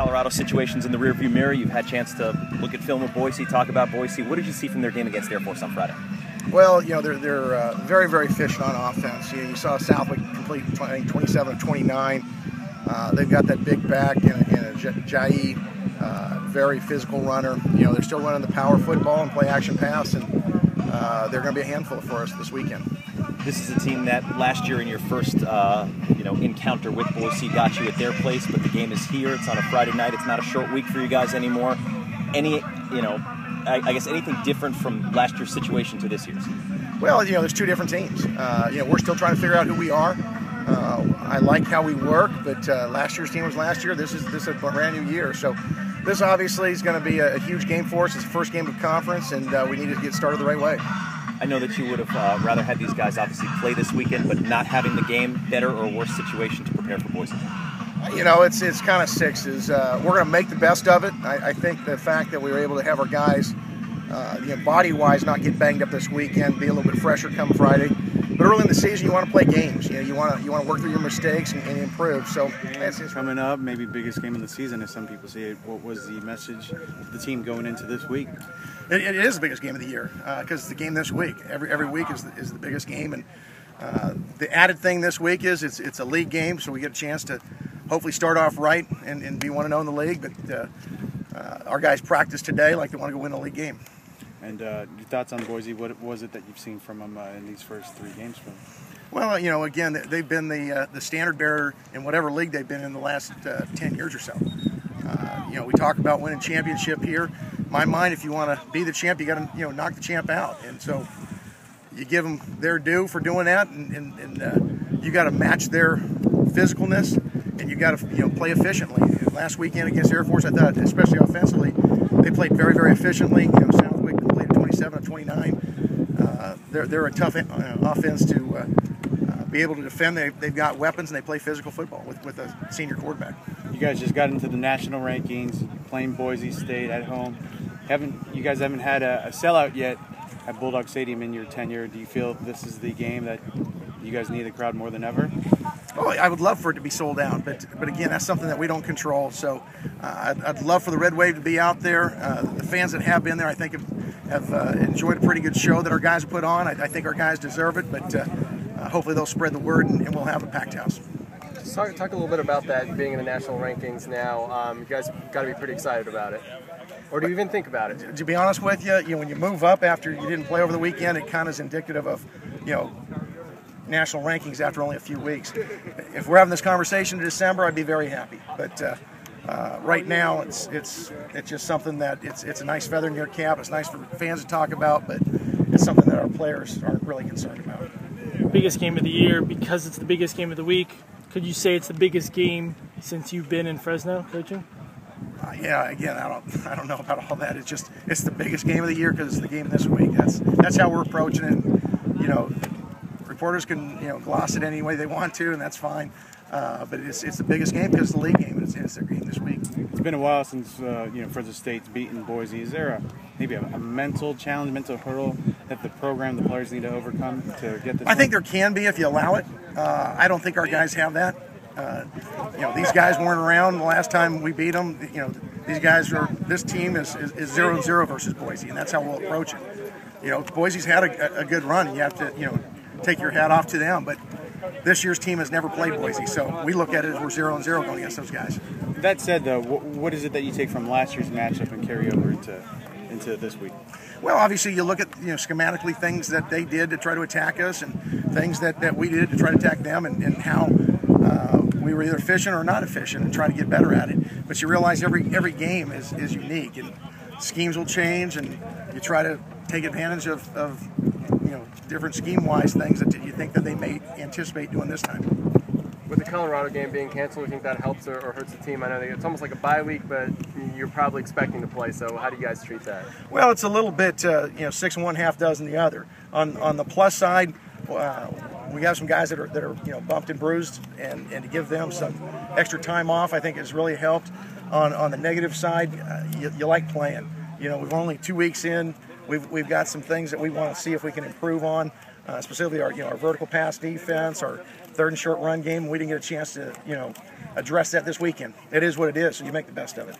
Colorado situation's in the rearview mirror. You've had a chance to look at film of Boise, talk about Boise. What did you see from their game against Air Force on Friday? Well, you know, they're very, very efficient on offense. You saw Southwick complete 27 of 29. They've got that big back and a Jai, very physical runner. You know, they're still running the power football and play action pass, and they're going to be a handful for us this weekend. This is a team that last year in your first encounter with Boise got you at their place, but the game is here. It's on a Friday night. It's not a short week for you guys anymore. I guess anything different from last year's situation to this year's? Well, you know, there's two different teams. We're still trying to figure out who we are. I like how we work, but last year's team was last year. This is a brand new year. So this obviously is going to be a huge game for us. It's the first game of conference, and we need to get started the right way. I know that you would have rather had these guys obviously play this weekend, but not having the game, better or worse situation to prepare for Boise? You know, it's kind of sixes. We're going to make the best of it. I think the fact that we were able to have our guys, body-wise, not get banged up this weekend, be a little bit fresher come Friday. But early in the season, you want to play games. You want to work through your mistakes and improve. So it's coming up, maybe biggest game of the season, as some people see it. What was the message to the team going into this week? It is the biggest game of the year because it's the game this week. Every week is the biggest game, and the added thing this week is it's a league game, so we get a chance to hopefully start off right and be 1-0 in the league. But our guys practice today like they want to go win a league game. And your thoughts on Boise? What was it that you've seen from them in these first 3 games from them? Well, you know, again, they've been the standard bearer in whatever league they've been in the last 10 years or so. We talk about winning championship here. In my mind, if you want to be the champ, you got to knock the champ out. And so you give them their due for doing that, and you got to match their physicalness, and you got to play efficiently. Last weekend against Air Force, I thought, especially offensively, they played very, very efficiently. Southwick completed 27 of 29. They're a tough offense to be able to defend. They've got weapons, and they play physical football with a senior quarterback. You guys just got into the national rankings, playing Boise State at home. You guys haven't had a sellout yet at Bulldog Stadium in your tenure. Do you feel this is the game that you guys need the crowd more than ever? Oh, I would love for it to be sold out, but again, that's something that we don't control. So I'd love for the Red Wave to be out there. The fans that have been there, I think, have enjoyed a pretty good show that our guys put on. I think our guys deserve it, but hopefully they'll spread the word and we'll have a packed house. Talk a little bit about that, being in the national rankings now. You guys got to be pretty excited about it. Or do you even think about it? To be honest with you, when you move up after you didn't play over the weekend, it kind of is indicative of, national rankings after only a few weeks. If we're having this conversation in December, I'd be very happy. But right now, it's just something that it's a nice feather in your cap. It's nice for fans to talk about, but it's something that our players aren't really concerned about. Biggest game of the year because it's the biggest game of the week. Could you say it's the biggest game since you've been in Fresno coaching? Yeah, again, I don't know about all that. It's the biggest game of the year because it's the game this week. That's how we're approaching it. Reporters can gloss it any way they want to, and that's fine. But it's the biggest game because it's the league game, and it's their game this week. It's been a while since Fresno State's beaten Boise. Is there maybe a mental challenge, mental hurdle that the players need to overcome to get this? I think there can be if you allow it. I don't think our guys have that. These guys weren't around the last time we beat them. This team is 0-0 versus Boise, and that's how we'll approach it. Boise's had a good run, and you have to take your hat off to them. But this year's team has never played Boise, so we look at it as we're 0-0 going against those guys. That said, though, what is it that you take from last year's matchup and carry over into this week? Well, obviously, you look at schematically things that they did to try to attack us, and things that we did to try to attack them, and how we were either efficient or not efficient, and try to get better at it. But you realize every game is unique, and schemes will change, and you try to take advantage of different scheme-wise things that you think that they may anticipate doing this time. With the Colorado game being canceled, do you think that helps or hurts the team? I know it's almost like a bye week, but you're probably expecting to play, so how do you guys treat that? Well, it's a little bit, 6 and 1, half dozen the other. On the plus side, we have some guys that are bumped and bruised, and to give them some extra time off, I think has really helped. On the negative side, you like playing. We've only 2 weeks in. We've got some things that we want to see if we can improve on, specifically our vertical pass defense, our third and short run game. We didn't get a chance to, address that this weekend. It is what it is, so you make the best of it.